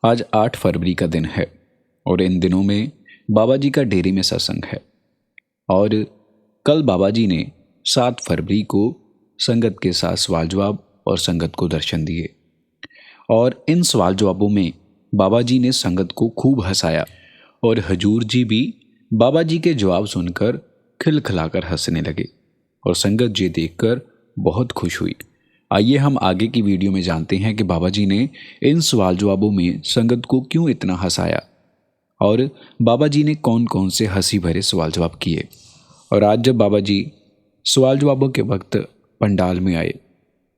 आज 8 फरवरी का दिन है और इन दिनों में बाबा जी का डेरे में सत्संग है। और कल बाबा जी ने 7 फरवरी को संगत के साथ सवाल जवाब और संगत को दर्शन दिए। और इन सवाल जवाबों में बाबा जी ने संगत को खूब हंसाया और हजूर जी भी बाबा जी के जवाब सुनकर खिलखिलाकर हंसने लगे और संगत जी देखकर बहुत खुश हुई। आइए हम आगे की वीडियो में जानते हैं कि बाबा जी ने इन सवाल जवाबों में संगत को क्यों इतना हंसाया और बाबा जी ने कौन कौन से हंसी भरे सवाल जवाब किए। और आज जब बाबा जी सवाल जवाबों के वक्त पंडाल में आए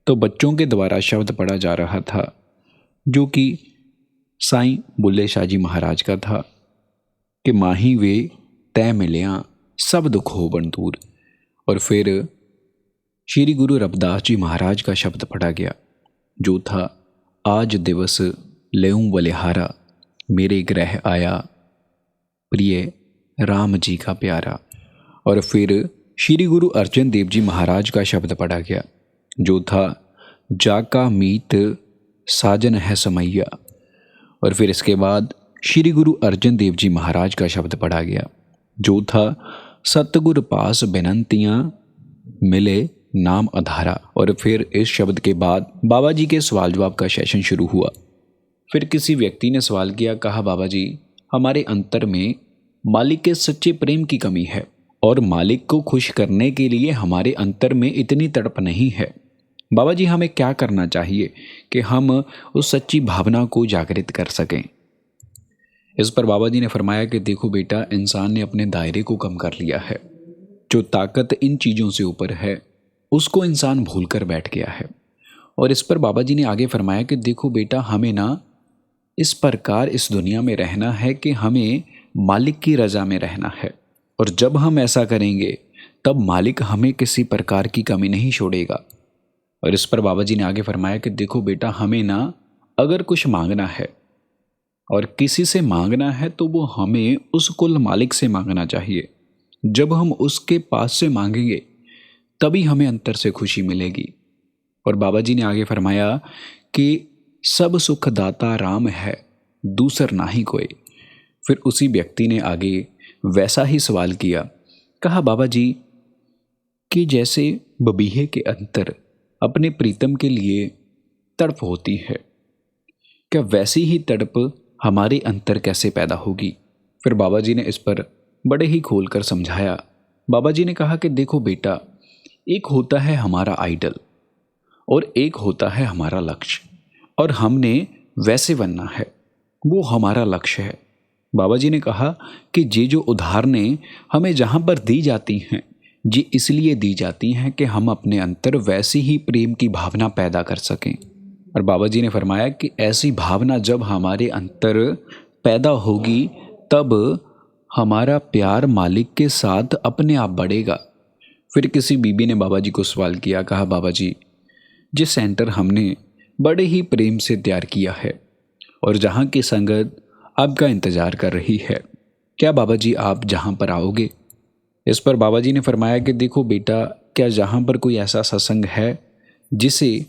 तो बच्चों के द्वारा शब्द पढ़ा जा रहा था जो कि साईं बुल्ले शाह जी महाराज का था कि माही वे तय मिलियां सब दुख होवन दूर। और फिर श्री गुरु रविदास जी महाराज का शब्द पढ़ा गया जो था आज दिवस लेऊं बलिहारा मेरे ग्रह आया प्रिय राम जी का प्यारा। और फिर श्री गुरु अर्जन देव जी महाराज का शब्द पढ़ा गया जो था जाका मीत साजन है समैया। और फिर इसके बाद श्री गुरु अर्जन देव जी महाराज का शब्द पढ़ा गया जो था सतगुर पास बिनंतियाँ मिले नाम अधारा। और फिर इस शब्द के बाद बाबा जी के सवाल जवाब का सेशन शुरू हुआ। फिर किसी व्यक्ति ने सवाल किया, कहा बाबा जी हमारे अंतर में मालिक के सच्चे प्रेम की कमी है और मालिक को खुश करने के लिए हमारे अंतर में इतनी तड़प नहीं है। बाबा जी हमें क्या करना चाहिए कि हम उस सच्ची भावना को जागृत कर सकें। इस पर बाबा जी ने फरमाया कि देखो बेटा, इंसान ने अपने दायरे को कम कर लिया है। जो ताकत इन चीज़ों से ऊपर है उसको इंसान भूल कर बैठ गया है। और इस पर बाबा जी ने आगे फरमाया कि देखो बेटा, हमें ना इस प्रकार इस दुनिया में रहना है कि हमें मालिक की रज़ा में रहना है। और जब हम ऐसा करेंगे तब मालिक हमें किसी प्रकार की कमी नहीं छोड़ेगा। और इस पर बाबा जी ने आगे फरमाया कि देखो बेटा, हमें ना अगर कुछ मांगना है और किसी से मांगना है तो वो हमें उस कुल मालिक से मांगना चाहिए। जब हम उसके पास से मांगेंगे तभी हमें अंतर से खुशी मिलेगी। और बाबा जी ने आगे फरमाया कि सब सुख दाता राम है दूसर नाही कोई। फिर उसी व्यक्ति ने आगे वैसा ही सवाल किया, कहा बाबा जी कि जैसे बबीहे के अंतर अपने प्रीतम के लिए तड़प होती है, क्या वैसी ही तड़प हमारे अंतर कैसे पैदा होगी। फिर बाबा जी ने इस पर बड़े ही खोलकर समझाया। बाबा जी ने कहा कि देखो बेटा, एक होता है हमारा आइडल और एक होता है हमारा लक्ष्य, और हमने वैसे बनना है, वो हमारा लक्ष्य है। बाबा जी ने कहा कि ये जो उदाहरणें हमें जहाँ पर दी जाती हैं ये इसलिए दी जाती हैं कि हम अपने अंतर वैसी ही प्रेम की भावना पैदा कर सकें। और बाबा जी ने फरमाया कि ऐसी भावना जब हमारे अंतर पैदा होगी तब हमारा प्यार मालिक के साथ अपने आप बढ़ेगा। फिर किसी बीबी ने बाबा जी को सवाल किया, कहा बाबा जी जिस सेंटर हमने बड़े ही प्रेम से तैयार किया है और जहाँ की संगत आपका इंतज़ार कर रही है, क्या बाबा जी आप जहाँ पर आओगे। इस पर बाबा जी ने फरमाया कि देखो बेटा, क्या जहाँ पर कोई ऐसा सत्संग है जिसे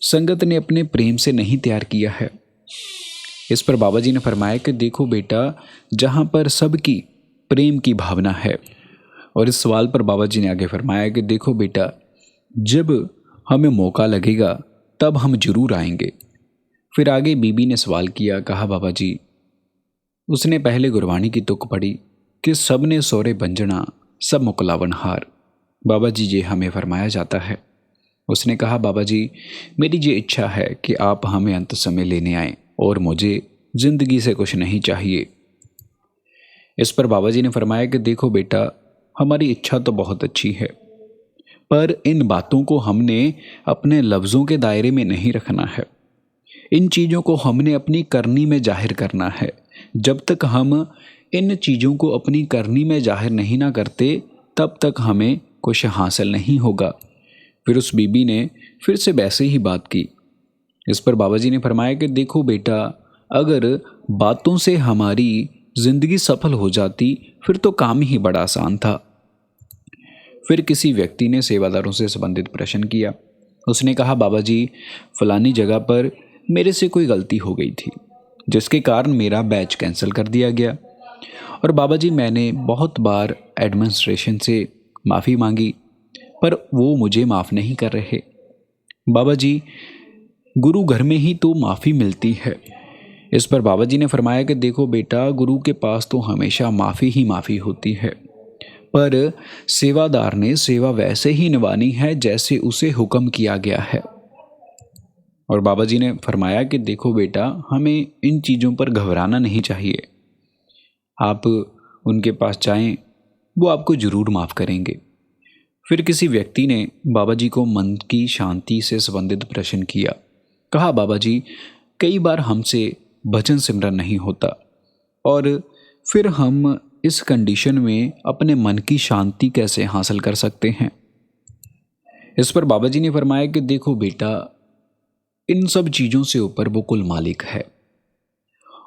संगत ने अपने प्रेम से नहीं तैयार किया है। इस पर बाबा जी ने फरमाया कि देखो बेटा, जहाँ पर सबकी प्रेम की भावना है। और इस सवाल पर बाबा जी ने आगे फरमाया कि देखो बेटा, जब हमें मौका लगेगा तब हम जरूर आएंगे। फिर आगे बीबी ने सवाल किया, कहा बाबा जी उसने पहले गुरबाणी की तुक पढ़ी कि सब ने सोरे बंजना सब मुकलावन हार। बाबा जी ये हमें फरमाया जाता है। उसने कहा बाबा जी मेरी ये इच्छा है कि आप हमें अंत समय लेने आएं और मुझे जिंदगी से कुछ नहीं चाहिए। इस पर बाबा जी ने फरमाया कि देखो बेटा, हमारी इच्छा तो बहुत अच्छी है पर इन बातों को हमने अपने लफ्ज़ों के दायरे में नहीं रखना है। इन चीज़ों को हमने अपनी करनी में जाहिर करना है। जब तक हम इन चीज़ों को अपनी करनी में जाहिर नहीं ना करते तब तक हमें कुछ हासिल नहीं होगा। फिर उस बीबी ने फिर से वैसे ही बात की। इस पर बाबा जी ने फरमाया कि देखो बेटा, अगर बातों से हमारी ज़िंदगी सफल हो जाती फिर तो काम ही बड़ा आसान था। फिर किसी व्यक्ति ने सेवादारों से संबंधित प्रश्न किया। उसने कहा बाबा जी फलानी जगह पर मेरे से कोई गलती हो गई थी, जिसके कारण मेरा बैच कैंसिल कर दिया गया। और बाबा जी, मैंने बहुत बार एडमिनिस्ट्रेशन से माफ़ी मांगी, पर वो मुझे माफ़ नहीं कर रहे। बाबा जी, गुरु घर में ही तो माफ़ी मिलती है। इस पर बाबा जी ने फरमाया कि देखो बेटा, गुरु के पास तो हमेशा माफ़ी ही माफ़ी होती है, पर सेवादार ने सेवा वैसे ही निभानी है जैसे उसे हुक्म किया गया है। और बाबा जी ने फरमाया कि देखो बेटा, हमें इन चीज़ों पर घबराना नहीं चाहिए। आप उनके पास जाएं, वो आपको ज़रूर माफ़ करेंगे। फिर किसी व्यक्ति ने बाबा जी को मन की शांति से संबंधित प्रश्न किया। कहा, बाबा जी, कई बार हमसे भजन सिमरन नहीं होता और फिर हम इस कंडीशन में अपने मन की शांति कैसे हासिल कर सकते हैं। इस पर बाबा जी ने फरमाया कि देखो बेटा, इन सब चीज़ों से ऊपर वो कुल मालिक है,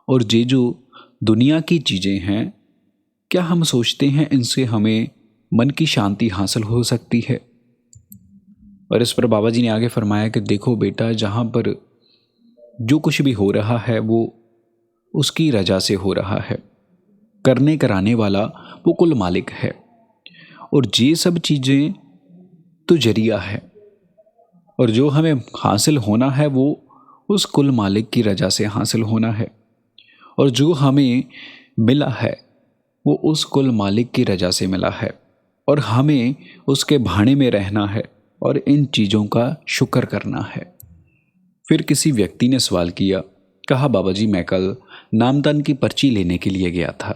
और ये जो दुनिया की चीज़ें हैं, क्या हम सोचते हैं इनसे हमें मन की शांति हासिल हो सकती है। और इस पर बाबा जी ने आगे फरमाया कि देखो बेटा, जहाँ पर जो कुछ भी हो रहा है वो उसकी रजा से हो रहा है, करने कराने वाला वो कुल मालिक है, और ये सब चीज़ें तो जरिया है, और जो हमें हासिल होना है वो उस कुल मालिक की रजा से हासिल होना है, और जो हमें मिला है वो उस कुल मालिक की रजा से मिला है, और हमें उसके भाने में रहना है और इन चीज़ों का शुक्र करना है। फिर किसी व्यक्ति ने सवाल किया। कहा, बाबा जी, मैं कल नामदान की पर्ची लेने के लिए गया था,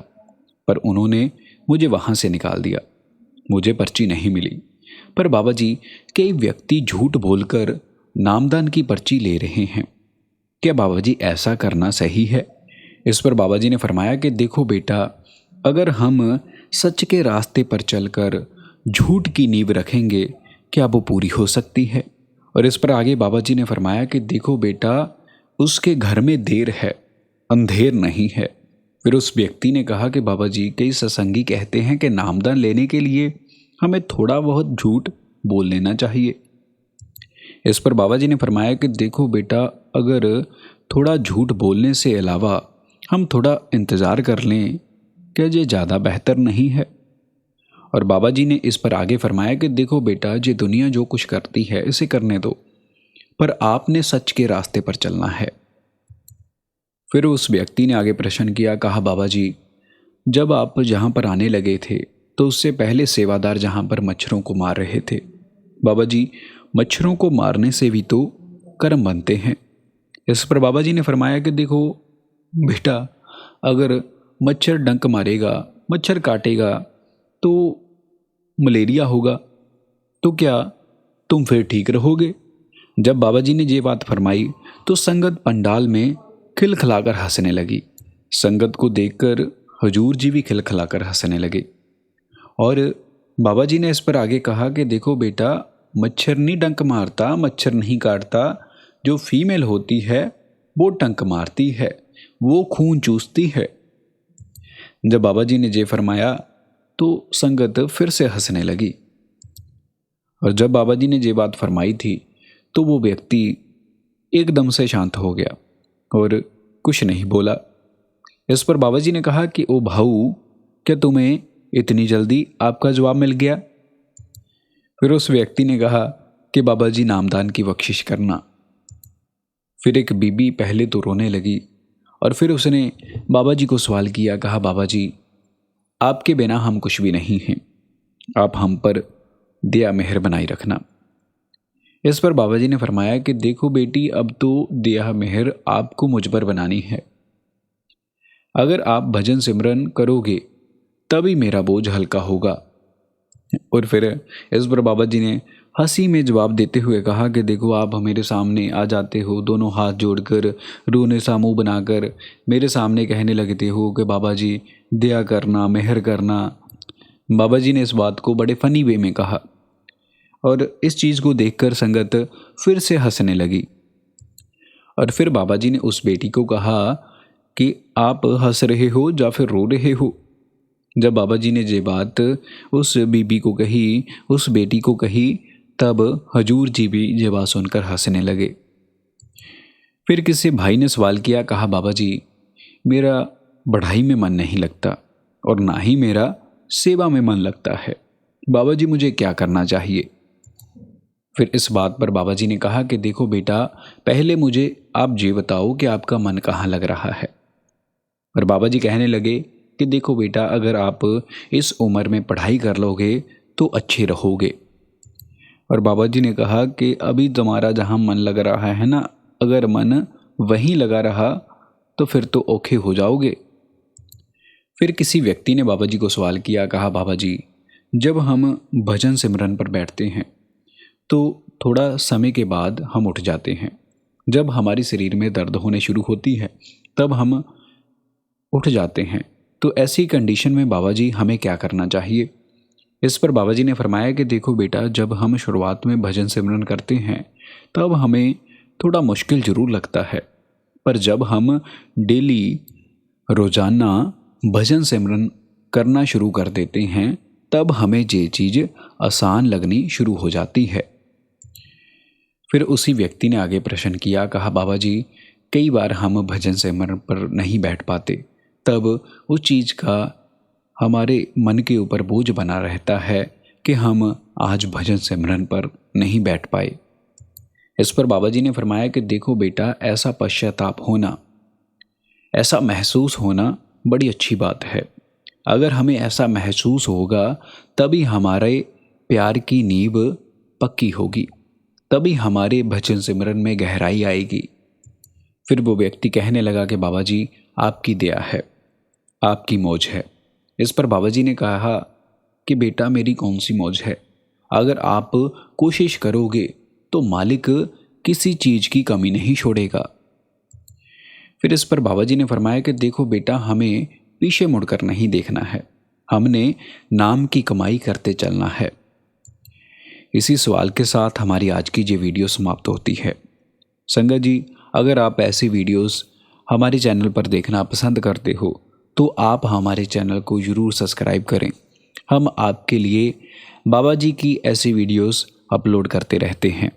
पर उन्होंने मुझे वहाँ से निकाल दिया, मुझे पर्ची नहीं मिली। पर बाबा जी, कई व्यक्ति झूठ बोलकर नामदान की पर्ची ले रहे हैं, क्या बाबा जी ऐसा करना सही है। इस पर बाबा जी ने फरमाया कि देखो बेटा, अगर हम सच के रास्ते पर चलकर झूठ की नींव रखेंगे, क्या वो पूरी हो सकती है। और इस पर आगे बाबा जी ने फरमाया कि देखो बेटा, उसके घर में देर है, अंधेर नहीं है। फिर उस व्यक्ति ने कहा कि बाबा जी, कई सत्संगी कहते हैं कि नामदान लेने के लिए हमें थोड़ा बहुत झूठ बोल लेना चाहिए। इस पर बाबा जी ने फरमाया कि देखो बेटा, अगर थोड़ा झूठ बोलने से अलावा हम थोड़ा इंतज़ार कर लें, क्या ये ज़्यादा बेहतर नहीं है। और बाबा जी ने इस पर आगे फरमाया कि देखो बेटा, ये दुनिया जो कुछ करती है इसे करने दो, पर आपने सच के रास्ते पर चलना है। फिर उस व्यक्ति ने आगे प्रश्न किया। कहा, बाबा जी, जब आप जहाँ पर आने लगे थे तो उससे पहले सेवादार जहाँ पर मच्छरों को मार रहे थे। बाबा जी, मच्छरों को मारने से भी तो कर्म बनते हैं। इस पर बाबा जी ने फरमाया कि देखो बेटा, अगर मच्छर डंक मारेगा, मच्छर काटेगा तो मलेरिया होगा, तो क्या तुम फिर ठीक रहोगे। जब बाबा जी ने ये बात फरमाई तो संगत पंडाल में खिलखिलाकर हंसने लगी। संगत को देखकर हजूर जी भी खिलखिलाकर हंसने लगे। और बाबा जी ने इस पर आगे कहा कि देखो बेटा, मच्छर नहीं डंक मारता, मच्छर नहीं काटता, जो फीमेल होती है वो डंक मारती है, वो खून चूसती है। जब बाबा जी ने ये फरमाया तो संगत फिर से हंसने लगी। और जब बाबा जी ने ये बात फरमाई थी तो वो व्यक्ति एकदम से शांत हो गया और कुछ नहीं बोला। इस पर बाबा जी ने कहा कि ओ भाऊ, क्या तुम्हें इतनी जल्दी आपका जवाब मिल गया। फिर उस व्यक्ति ने कहा कि बाबा जी, नामदान की बख्शिश करना। फिर एक बीबी पहले तो रोने लगी और फिर उसने बाबा जी को सवाल किया। कहा, बाबा जी, आपके बिना हम कुछ भी नहीं हैं, आप हम पर दया मेहर बनाई रखना। इस पर बाबा जी ने फरमाया कि देखो बेटी, अब तो दया मेहर आपको मुझ पर बनानी है। अगर आप भजन सिमरन करोगे तभी मेरा बोझ हल्का होगा। और फिर इस पर बाबा जी ने हंसी में जवाब देते हुए कहा कि देखो, आप मेरे सामने आ जाते हो, दोनों हाथ जोड़कर, रोने सा मुँह बनाकर मेरे सामने कहने लगते हो कि बाबा जी दया करना, मेहर करना। बाबा जी ने इस बात को बड़े फनी वे में कहा और इस चीज़ को देखकर संगत फिर से हंसने लगी। और फिर बाबा जी ने उस बेटी को कहा कि आप हंस रहे हो या फिर रो रहे हो। जब बाबा जी ने ये बात उस बीबी को कही, उस बेटी को कही, तब हजूर जी भी ये बात सुनकर हंसने लगे। फिर किसी भाई ने सवाल किया। कहा, बाबा जी, मेरा पढ़ाई में मन नहीं लगता और ना ही मेरा सेवा में मन लगता है। बाबा जी मुझे क्या करना चाहिए? फिर इस बात पर बाबा जी ने कहा कि देखो बेटा, पहले मुझे आप ये बताओ कि आपका मन कहाँ लग रहा है। और बाबा जी कहने लगे कि देखो बेटा, अगर आप इस उम्र में पढ़ाई कर लोगे तो अच्छे रहोगे। और बाबा जी ने कहा कि अभी तुम्हारा जहाँ मन लग रहा है ना, अगर मन वहीं लगा रहा तो फिर तो औखे हो जाओगे। फिर किसी व्यक्ति ने बाबा जी को सवाल किया, कहा बाबा जी, जब हम भजन सिमरन पर बैठते हैं तो थोड़ा समय के बाद हम उठ जाते हैं। जब हमारे शरीर में दर्द होने शुरू होती है तब हम उठ जाते हैं। तो ऐसी कंडीशन में बाबा जी हमें क्या करना चाहिए? इस पर बाबा जी ने फरमाया कि देखो बेटा, जब हम शुरुआत में भजन सिमरन करते हैं तब हमें थोड़ा मुश्किल ज़रूर लगता है, पर जब हम डेली रोज़ाना भजन सिमरन करना शुरू कर देते हैं तब हमें ये चीज़ आसान लगनी शुरू हो जाती है। फिर उसी व्यक्ति ने आगे प्रश्न किया, कहा बाबा जी, कई बार हम भजन सिमरन पर नहीं बैठ पाते, तब उस चीज़ का हमारे मन के ऊपर बोझ बना रहता है कि हम आज भजन सिमरन पर नहीं बैठ पाए। इस पर बाबा जी ने फरमाया कि देखो बेटा, ऐसा पश्चाताप होना, ऐसा महसूस होना बड़ी अच्छी बात है। अगर हमें ऐसा महसूस होगा तभी हमारे प्यार की नींव पक्की होगी, तभी हमारे भजन सिमरन में गहराई आएगी। फिर वो व्यक्ति कहने लगा कि बाबा जी, आपकी दया है, आपकी मौज है। इस पर बाबा जी ने कहा कि बेटा, मेरी कौन सी मौज है? अगर आप कोशिश करोगे तो मालिक किसी चीज़ की कमी नहीं छोड़ेगा। फिर इस पर बाबा जी ने फरमाया कि देखो बेटा, हमें पीछे मुड़कर नहीं देखना है, हमने नाम की कमाई करते चलना है। इसी सवाल के साथ हमारी आज की ये वीडियो समाप्त होती है। संगत जी, अगर आप ऐसी वीडियोस हमारे चैनल पर देखना पसंद करते हो तो आप हमारे चैनल को ज़रूर सब्सक्राइब करें। हम आपके लिए बाबा जी की ऐसी वीडियोस अपलोड करते रहते हैं।